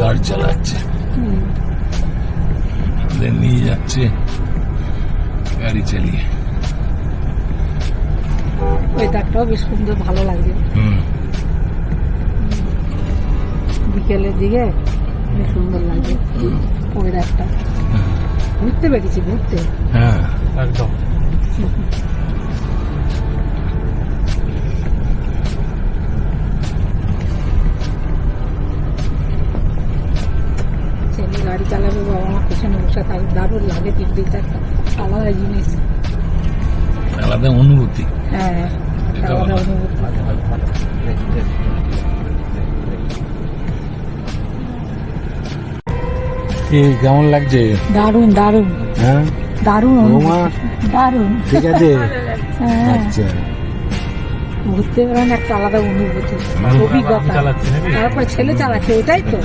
গাড়ি চালাচ্ছে, নিয়ে যাচ্ছে গাড়ি চালিয়ে। ওয়েদারটাও বেশ সুন্দর, ভালো লাগছে বিকেলের দিকে, বেশ সুন্দর লাগছে ওয়েদারটা। ঘুরতে বেরিয়েছি, ঘুরতে। হ্যাঁ একদম। ছেলে গাড়ি চালাবে, বাবা আমার পেছনে বসে থাকবে, দারুণ লাগে। দিকটা একটা আলাদা জিনিস, আলাদা অনুভূতি। হ্যাঁ আলাদা অনুভূতি। কেমন লাগছে? দারুণ দারুণ, হ্যাঁ দারুণ দারুণ। ঠিক আছে। হ্যাঁ, আচ্ছা, ঘুরতে বেড়ানো একটা আলাদা অনুভূতি, অভিজ্ঞতা। তারপর ছেলে চালাচ্ছে, ওটাই তো।